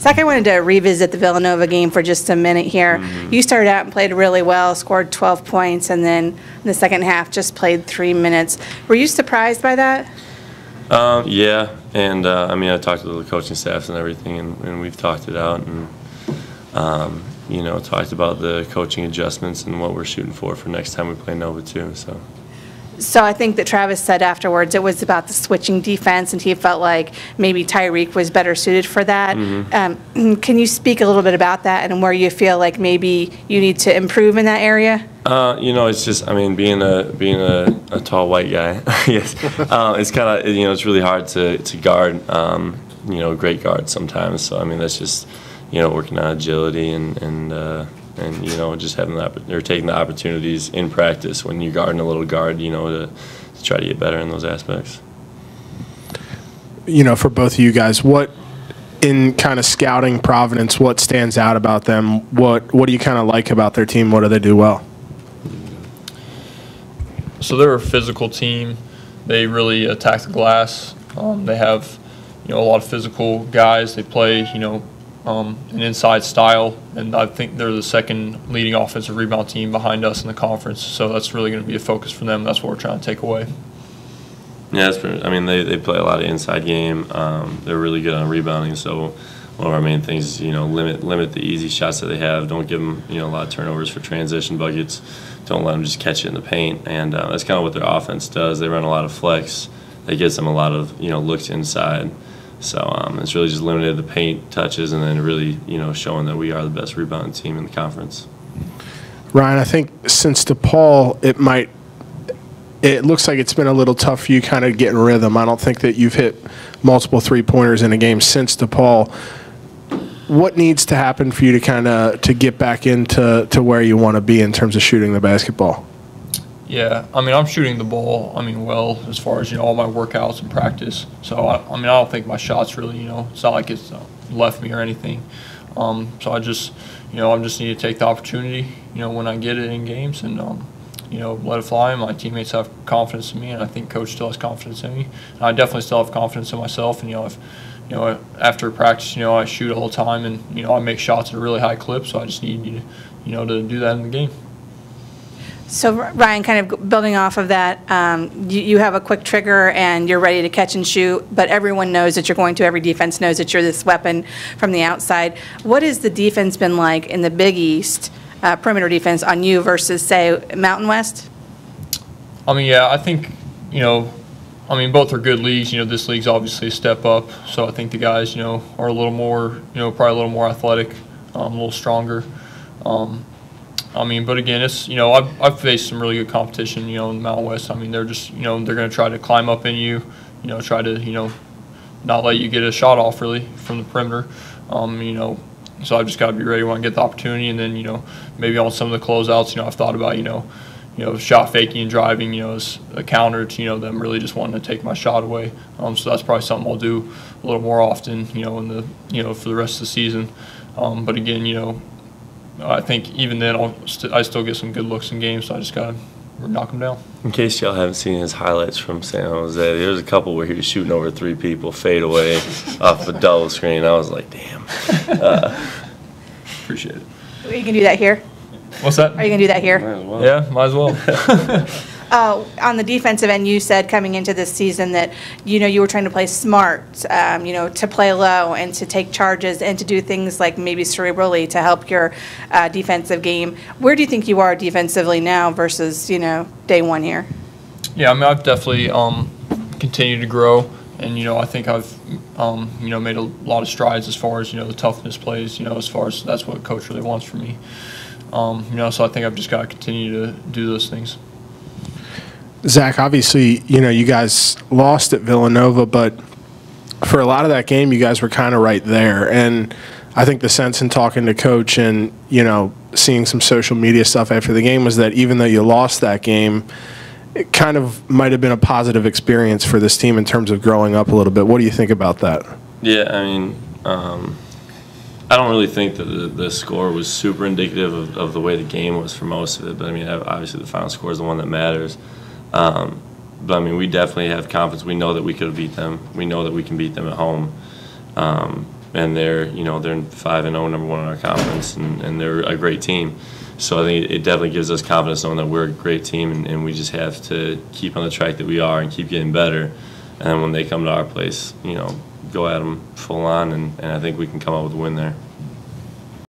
Zach, I wanted to revisit the Villanova game for just a minute here. You started out and played really well, scored 12 points, and then in the second half just played 3 minutes. Were you surprised by that? Yeah, and I mean, I talked to the coaching staffs and everything, and we've talked it out, and you know, talked about the coaching adjustments and what we're shooting for next time we play Nova too. So I think that Travis said afterwards it was about the switching defense, and he felt like maybe Tyreek was better suited for that. Can you speak a little bit about that and where you feel like maybe you need to improve in that area? You know, it's just, I mean, being a tall white guy, yes, it's kind of, you know, it's really hard to guard, you know, great guards sometimes. So I mean, that's just, you know, working on agility and you know, just having or taking the opportunities in practice when you're guarding a little guard, you know, to try to get better in those aspects. You know, for both of you guys, what in kind of scouting Providence, what stands out about them? What do you kind of like about their team? What do they do well? So they're a physical team. They really attack the glass. They have, you know, a lot of physical guys. They play, you know, an inside style, and I think they're the second leading offensive rebound team behind us in the conference. So that's really going to be a focus for them. That's what we're trying to take away. Yeah, I mean, they play a lot of inside game. They're really good on rebounding. So one of our main things is, you know, limit the easy shots that they have. Don't give them, you know, a lot of turnovers for transition buckets. Don't let them just catch it in the paint. And that's kind of what their offense does. They run a lot of flex. That gives them a lot of, you know, looks inside. So it's really just limited the paint touches, and then really, you know, showing that we are the best rebounding team in the conference. Ryan, I think since DePaul, it looks like it's been a little tough for you kind of getting rhythm. I don't think that you've hit multiple three-pointers in a game since DePaul. What needs to happen for you to kind of to get back into where you want to be in terms of shooting the basketball? Yeah, I mean, I'm shooting the ball, I mean, well, as far as, you know, all my workouts and practice. So, I mean, I don't think my shot's really, you know, it's not like it's left me or anything. So I just, you know, I just need to take the opportunity, you know, when I get it in games and, you know, let it fly. My teammates have confidence in me, and I think Coach still has confidence in me. And I definitely still have confidence in myself. And, you know, after practice, you know, I shoot all the time, and, you know, I make shots at a really high clip. So I just need, you know, to do that in the game. So, Ryan, kind of building off of that, you have a quick trigger and you're ready to catch and shoot, but everyone knows that you're going to. Every defense knows that you're this weapon from the outside. What has the defense been like in the Big East, perimeter defense, on you versus, say, Mountain West? I mean, yeah, I think, you know, I mean, both are good leagues. You know, this league's obviously a step up, so I think the guys, you know, are a little more, you know, probably a little more athletic, a little stronger. I mean, but again, it's, you know, I've faced some really good competition, you know, in the Mountain West. I mean, they're just, you know, they're going to try to climb up in you, you know, try to, you know, not let you get a shot off really from the perimeter. You know, so I've just got to be ready when I get the opportunity, and then, you know, maybe on some of the closeouts, you know, I've thought about, you know, shot faking and driving, you know, as a counter to, you know, them really just wanting to take my shot away. So that's probably something I'll do a little more often, you know, in the, you know, for the rest of the season. But again, you know, I think even then I still get some good looks in games, so I just got to knock them down. In case y'all haven't seen his highlights from San Jose, there's a couple where he was shooting over 3 people, fade away off a double screen. I was like, damn. Appreciate it. Are you going to do that here? What's that? Are you going to do that here? Might as well. Yeah, might as well. On the defensive end, you said coming into this season that, you know, you were trying to play smart, you know, to play low and to take charges and to do things like maybe cerebrally to help your defensive game. Where do you think you are defensively now versus, you know, day one here? Yeah, I mean, I've definitely continued to grow, and, you know, I think I've, you know, made a lot of strides as far as, you know, the toughness plays, you know, as far as that's what Coach really wants from me. You know, so I think I've just got to continue to do those things. Zach, obviously, you know, you guys lost at Villanova, but for a lot of that game, you guys were kind of right there. And I think the sense in talking to Coach and, you know, seeing some social media stuff after the game was that even though you lost that game, it kind of might have been a positive experience for this team in terms of growing up a little bit. What do you think about that? Yeah, I mean, I don't really think that the score was super indicative of the way the game was for most of it. But, I mean, obviously the final score is the one that matters. But, I mean, we definitely have confidence. We know that we could have beat them. We know that we can beat them at home. and they're 5-0, number 1 in our conference, and they're a great team. So I think it definitely gives us confidence knowing that we're a great team, and we just have to keep on the track that we are and keep getting better. And then when they come to our place, go at them full on, and I think we can come up with a win there.